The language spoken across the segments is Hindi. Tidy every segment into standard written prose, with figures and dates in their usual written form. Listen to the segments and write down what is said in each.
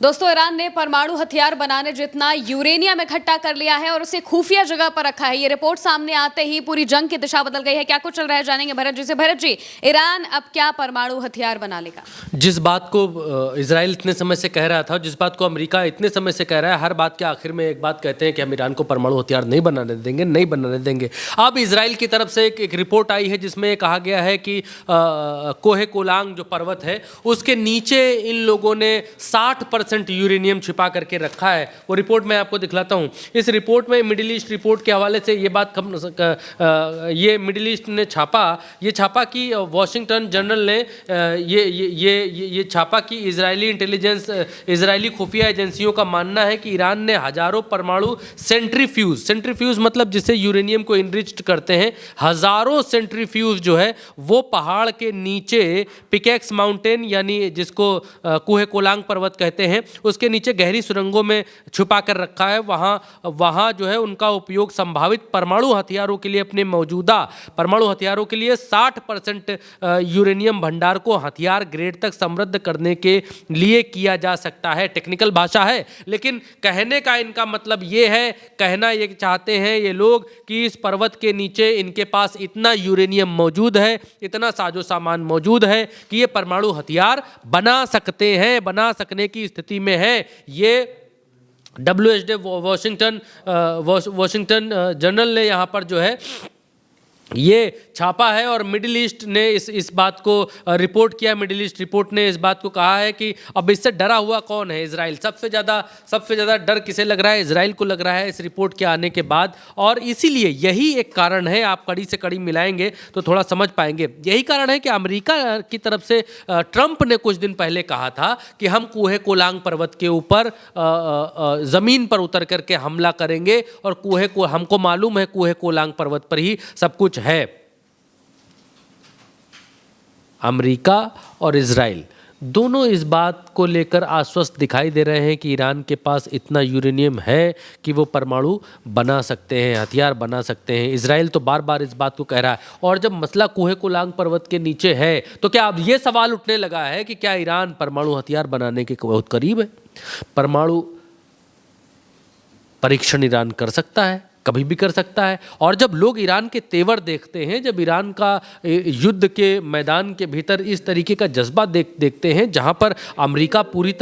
दोस्तों, ईरान ने परमाणु हथियार बनाने जितना यूरेनियम इकट्ठा कर लिया है और उसे खुफिया जगह पर रखा है। ये रिपोर्ट सामने आते ही पूरी जंग की दिशा बदल गई है। क्या कुछ चल रहा है जानेंगे भरत जी से। भरत जी, ईरान अब क्या परमाणु हथियार बना लेगा? जिस बात को इजराइल इतने समय से कह रहा था, जिस बात को अमेरिका इतने समय से कह रहा है, हर बात के आखिर में एक बात कहते हैं कि हम ईरान को परमाणु हथियार नहीं बनाने देंगे, नहीं बनाने देंगे। अब इजराइल की तरफ से एक रिपोर्ट आई है जिसमें कहा गया है कि कोहे कोलांग जो पर्वत है उसके नीचे इन लोगों ने 60% यूरेनियम छिपा करके रखा है। वो रिपोर्ट मैं आपको दिखलाता हूँ। इस रिपोर्ट में मिडिल ईस्ट रिपोर्ट के हवाले से ये बात ये मिडिल ईस्ट ने छापा कि वॉशिंगटन जर्नल ने ये छापा कि इजरायली खुफिया एजेंसियों का मानना है कि ईरान ने हजारों परमाणु सेंट्रीफ्यूज मतलब जिसे यूरेनियम को इनरिच्ड करते हैं, हजारों सेंट्रीफ्यूज जो है वो पहाड़ के नीचे पिकेक्स माउंटेन यानी जिसको कुहे कोलांग पर्वत कहते हैं उसके नीचे गहरी सुरंगों में छुपा कर रखा है। वहाँ जो है उनका उपयोग संभावित परमाणु हथियारों के लिए, अपने मौजूदा परमाणु हथियारों के लिए 60% यूरेनियम भंडार को हथियार ग्रेड तक समृद्ध करने के लिए किया जा सकता है। टेक्निकल भाषा है, लेकिन कहने का इनका मतलब ये है, कहना ये चाहते हैं ये लोग कि इस पर्वत के नीचे इनके पास इतना यूरेनियम मौजूद है, इतना साजो सामान मौजूद है कि ये परमाणु हथियार बना सकते हैं, बना सकने की स्थिति में है। ये WHD वॉशिंगटन जर्नल ने यहाँ पर जो है ये छापा है और मिडिल ईस्ट ने इस बात को रिपोर्ट किया। मिडिल ईस्ट रिपोर्ट ने इस बात को कहा है कि अब इससे डरा हुआ कौन है? इजराइल। सबसे ज़्यादा डर किसे लग रहा है? इजराइल को लग रहा है इस रिपोर्ट के आने के बाद। और इसीलिए यही एक कारण है, आप कड़ी से कड़ी मिलाएंगे तो थोड़ा समझ पाएंगे। यही कारण है कि अमेरिका की तरफ से ट्रंप ने कुछ दिन पहले कहा था कि हम कुहे कोलांग पर्वत के ऊपर ज़मीन पर उतर करके हमला करेंगे और हमको मालूम है कुहे कोलांग पर्वत पर ही सब कुछ है। अमेरिका और इजराइल दोनों इस बात को लेकर आश्वस्त दिखाई दे रहे हैं कि ईरान के पास इतना यूरेनियम है कि वो परमाणु बना सकते हैं, हथियार बना सकते हैं। इजराइल तो बार बार इस बात को कह रहा है। और जब मसला कुहे कोलांग पर्वत के नीचे है तो क्या अब ये सवाल उठने लगा है कि क्या ईरान परमाणु हथियार बनाने के बहुत करीब है? परमाणु परीक्षण ईरान कर सकता है, कभी भी कर सकता है। और जब लोग ईरान के तेवर देखते हैं, जब ईरान का युद्ध के मैदान के भीतर इस तरीके का जज्बा देखते हैं जहां पर अमेरिका पूरी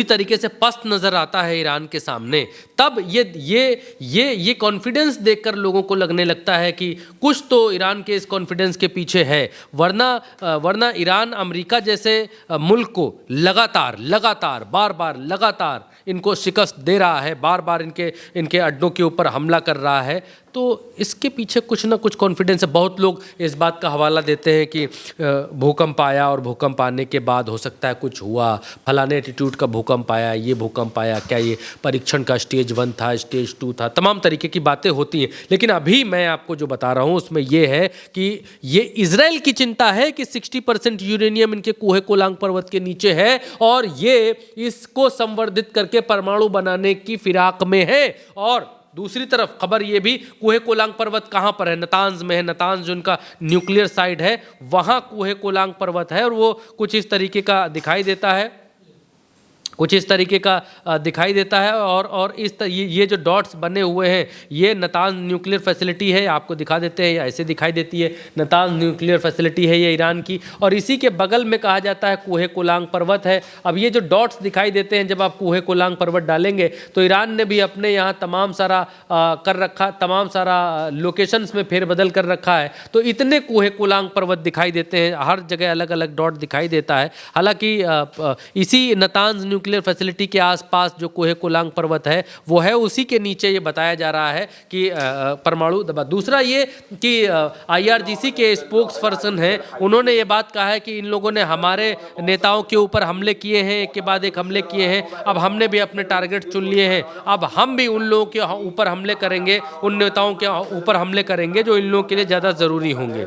तरीके से पस्त नजर आता है ईरान के सामने, तब ये कॉन्फिडेंस देखकर लोगों को लगने लगता है कि कुछ तो ईरान के इस कॉन्फिडेंस के पीछे है। वरना ईरान अमेरिका जैसे मुल्क को लगातार बार इनको शिकस्त दे रहा है, बार इनके अड्डों के ऊपर हमला कर रहा है, तो इसके पीछे कुछ ना कुछ कॉन्फिडेंस है। बहुत लोग इस बात का हवाला देते हैं कि भूकंप आया और भूकंप आने के बाद हो सकता है कुछ हुआ, फलाने एटीट्यूड का भूकंप आया, ये भूकंप आया, क्या ये परीक्षण का स्टेज 1 था, स्टेज 2 था, तमाम तरीके की बातें होती हैं। लेकिन अभी मैं आपको जो बता रहा हूँ उसमें ये है कि ये इजराइल की चिंता है कि 60% यूरेनियम इनके कुहे कोलांग पर्वत के नीचे है और ये इसको संवर्धित करके परमाणु बनाने की फिराक में है। और दूसरी तरफ खबर ये भी, कुहे कोलांग पर्वत कहाँ पर है? नतांज में है। नतांज जो उनका न्यूक्लियर साइट है, वहाँ कुहे कोलांग पर्वत है और वो कुछ इस तरीके का दिखाई देता है। और ये जो डॉट्स बने हुए हैं ये नतांज न्यूक्लियर फैसिलिटी है। आपको दिखा देते हैं, ऐसे दिखाई देती है। नतांज न्यूक्लियर फैसिलिटी है ये ईरान की, और इसी के बगल में कहा जाता है कुहे कोलांग पर्वत है। अब ये जो डॉट्स दिखाई देते हैं, जब आप कुहे कोलांग पर्वत डालेंगे तो ईरान ने भी अपने यहाँ तमाम सारा लोकेशंस में फेरबदल कर रखा है। तो इतने कुहे कोलांग पर्वत दिखाई देते हैं, हर जगह अलग अलग डॉट दिखाई देता है। हालांकि इसी नतांज न्यूक्लियर फैसिलिटी के आसपास जो कुहे कोलांग पर्वत है वो है, उसी के नीचे ये बताया जा रहा है कि परमाणु दबा। दूसरा ये कि IRGC के स्पोक्स पर्सन हैं, उन्होंने ये बात कहा है कि इन लोगों ने हमारे नेताओं के ऊपर हमले किए हैं, एक के बाद एक हमले किए हैं। अब हमने भी अपने टारगेट चुन लिए हैं, अब हम भी उन लोगों के ऊपर हमले करेंगे, उन नेताओं के ऊपर हमले करेंगे जो इन लोगों के लिए ज़्यादा ज़रूरी होंगे।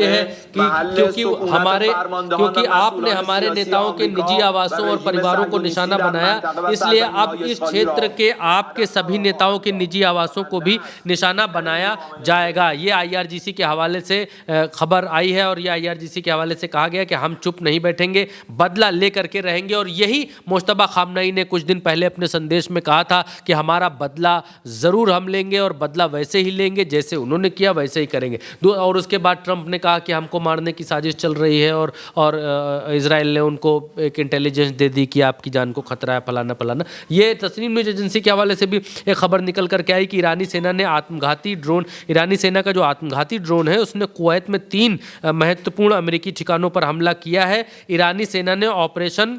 ये है कि क्योंकि आपने हमारे नेताओं के निजी आवासों और परिवारों को निशाना बनाया, इसलिए अब इस क्षेत्र के आपके सभी नेताओं के निजी आवासों को भी निशाना बनाया जाएगा। ये IRGC के हवाले से खबर आई है और ये IRGC के हवाले से कहा गया कि हम चुप नहीं बैठेंगे, बदला लेकर के रहेंगे। और यही मुश्तबा खामनई ने कुछ दिन पहले अपने संदेश में कहा था कि हमारा बदला ज़रूर हम लेंगे और बदला वैसे ही लेंगे जैसे उन्होंने किया वैसे ही करेंगे। और उसके बाद ट्रंप ने कहा कि हमको मारने की साजिश चल रही है और इजराइल ने उनको एक इंटेलिजेंस दे दी कि आपकी जान को खतरा है, फलाना फलाना। ये तस्नीम न्यूज़ एजेंसी के हवाले से भी एक खबर निकल कर के आई कि ईरानी सेना ने ईरानी सेना का जो आत्मघाती ड्रोन है उसने कुवैत में 3 महत्वपूर्ण अमेरिकी ठिकानों पर हमला किया है। ईरानी सेना ने ऑपरेशन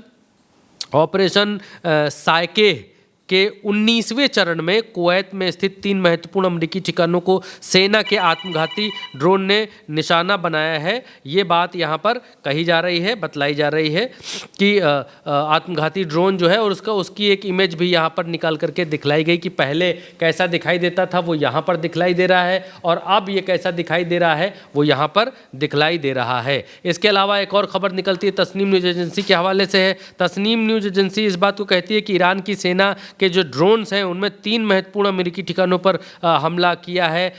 साइके के 19वें चरण में कुवैत में स्थित 3 महत्वपूर्ण अमेरिकी ठिकानों को सेना के आत्मघाती ड्रोन ने निशाना बनाया है। ये बात यहाँ पर कही जा रही है, बतलाई जा रही है कि आत्मघाती ड्रोन जो है और उसकी एक इमेज भी यहाँ पर निकाल करके दिखलाई गई कि पहले कैसा दिखाई देता था वो यहाँ पर दिखलाई दे रहा है और अब ये कैसा दिखाई दे रहा है वो यहाँ पर दिखलाई दे रहा है। इसके अलावा एक और खबर निकलती है तस्नीम न्यूज़ एजेंसी के हवाले से है। तस्नीम न्यूज़ एजेंसी इस बात को कहती है कि ईरान की सेना के जो ड्रोन्स हैं उनमें 3 महत्वपूर्ण अमेरिकी ठिकानों पर हमला किया है।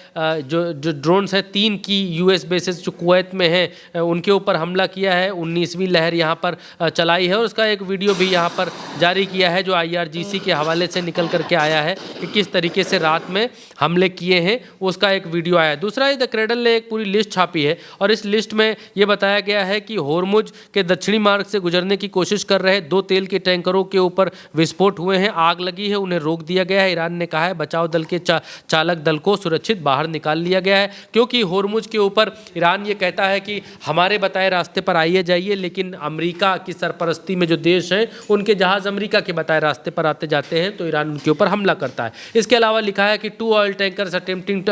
जो ड्रोन्स हैं 3 की US बेसेस जो कुवैत में हैं उनके ऊपर हमला किया है। 19वीं लहर यहाँ पर चलाई है और उसका एक वीडियो भी यहाँ पर जारी किया है जो IRGC के हवाले से निकल करके आया है कि किस तरीके से रात में हमले किए हैं, उसका एक वीडियो आया है। दूसरा द क्रेडल ने एक पूरी लिस्ट छापी है और इस लिस्ट में ये बताया गया है कि होर्मुज के दक्षिणी मार्ग से गुजरने की कोशिश कर रहे 2 तेल के टैंकरों के ऊपर विस्फोट हुए हैं, आग लगी है, उन्हें रोक दिया गया है। ईरान ने कहा है बचाव दल के चालक दल को सुरक्षित बाहर निकाल लिया गया है क्योंकि होर्मुज के ऊपर ईरान ये कहता है कि हमारे बताए रास्ते पर आइए जाइए, लेकिन अमेरिका की सरपरस्ती में जो देश हैं उनके जहाज़ अमेरिका के बताए रास्ते पर आते जाते हैं तो ईरान उनके ऊपर हमला करता है। इसके अलावा लिखा है कि 2 ऑयल टैंकर्स अटेम्प्टिंग,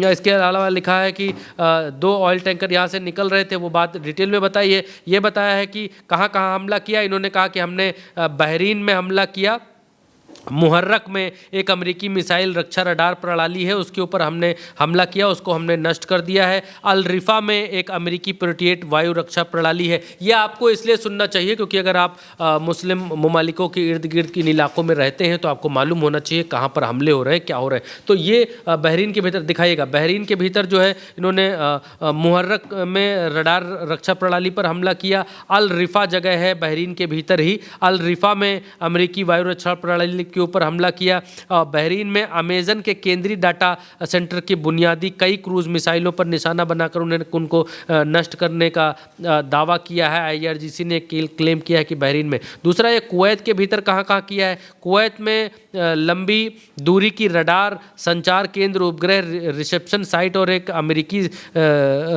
इसके अलावा लिखा है कि 2 ऑयल टैंकर यहाँ से निकल रहे थे, वो बात डिटेल में बताई है। ये बताया है कि कहाँ कहाँ हमला किया। इन्होंने कहा कि हमने बहरीन में हमला किया, मुहर्रक में एक अमेरिकी मिसाइल रक्षा रडार प्रणाली है उसके ऊपर हमने हमला किया, उसको हमने नष्ट कर दिया है। अल रिफा में एक अमेरिकी पेट्रियट वायु रक्षा प्रणाली है। यह आपको इसलिए सुनना चाहिए क्योंकि अगर आप मुस्लिम ममालिकों के इर्द गिर्द किन इलाकों में रहते हैं तो आपको मालूम होना चाहिए कहाँ पर हमले हो रहे हैं, क्या हो रहे हैं। तो ये बहरीन के भीतर दिखाइएगा, बहरीन के भीतर जो है इन्होंने मुहर्रक में रडार रक्षा प्रणाली पर हमला किया। अल रिफा जगह है बहरीन के भीतर ही, अल रिफा में अमेरिकी वायु रक्षा प्रणाली के ऊपर हमला किया। बहरीन में अमेजन के केंद्रीय डाटा सेंटर की बुनियादी कई क्रूज मिसाइलों पर निशाना बनाकर उनको नष्ट करने का दावा किया है। IRGC ने क्लेम किया है कि बहरीन में। दूसरा ये कुवैत के भीतर कहाँ कहाँ किया है। कुवैत में लंबी दूरी की रडार संचार केंद्र, उपग्रह रिसेप्शन साइट और एक अमेरिकी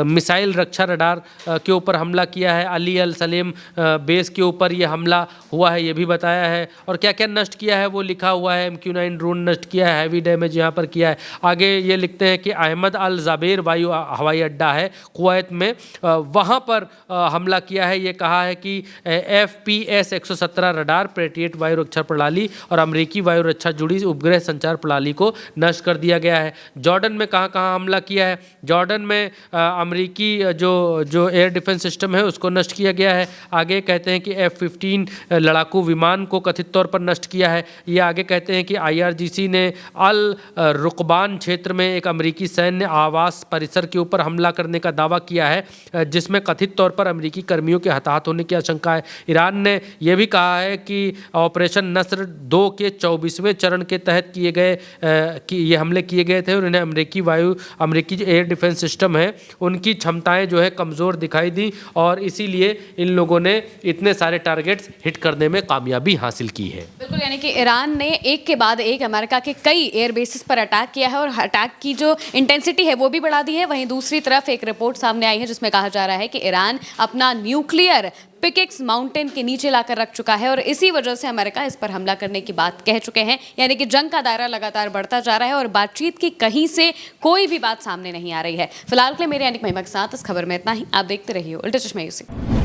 मिसाइल रक्षा रडार के ऊपर हमला किया है। अली अल सलेम बेस के ऊपर ये हमला हुआ है, ये भी बताया है। और क्या क्या नष्ट किया है वो लिखा हुआ है। MQ-9 ड्रोन नष्ट किया है, हैवी डैमेज यहाँ पर किया है। आगे ये लिखते हैं कि अहमद अल ज़ाबेर वायु हवाई अड्डा है कुवैत में, वहाँ पर हमला किया है। ये कहा है कि FPS 117 रडार, पेट्रियट वायु रक्षा प्रणाली और अमेरिकी वायु रक्षा जुड़ी उपग्रह संचार प्रणाली को नष्ट कर दिया गया है। जॉर्डन में कहाँ कहाँ हमला किया है। जॉर्डन में अमेरिकी जो एयर डिफेंस सिस्टम है उसको नष्ट किया गया है। आगे कहते हैं कि F-15 लड़ाकू विमान को कथित तौर पर नष्ट किया है। ये आगे कहते हैं कि IRGC ने अल रुकबान क्षेत्र में एक अमेरिकी सैन्य आवास परिसर के ऊपर हमला करने का दावा किया है जिसमें कथित तौर पर अमेरिकी कर्मियों के हताहत होने की आशंका है। ईरान ने यह भी कहा है कि ऑपरेशन नस्र 2 के 24वें चरण के तहत किए गए कि ये हमले किए गए थे और इन्हें अमेरिकी जो एयर डिफेंस सिस्टम है उनकी क्षमताएं जो है कमज़ोर दिखाई दी और इसीलिए इन लोगों ने इतने सारे टारगेट्स हिट करने में कामयाबी हासिल की है। बिल्कुल, यानी कि ईरान ने एक के बाद एक अमेरिका के कई एयर बेसिस पर अटैक किया है और अटैक की जो इंटेंसिटी है वो भी बढ़ा दी है। वहीं दूसरी तरफ एक रिपोर्ट सामने आई है जिसमें कहा जा रहा है कि ईरान अपना न्यूक्लियर पिकेक्स माउंटेन के नीचे लाकर रख चुका है और इसी वजह से अमेरिका इस पर हमला करने की बात कह चुके हैं। यानी कि जंग का दायरा लगातार बढ़ता जा रहा है और बातचीत की कहीं से कोई भी बात सामने नहीं आ रही है। फिलहाल के लिए मेरे यानी महिमा के साथ इस खबर में इतना ही। आप देखते रहिए उल्टे चश्मे यूसी।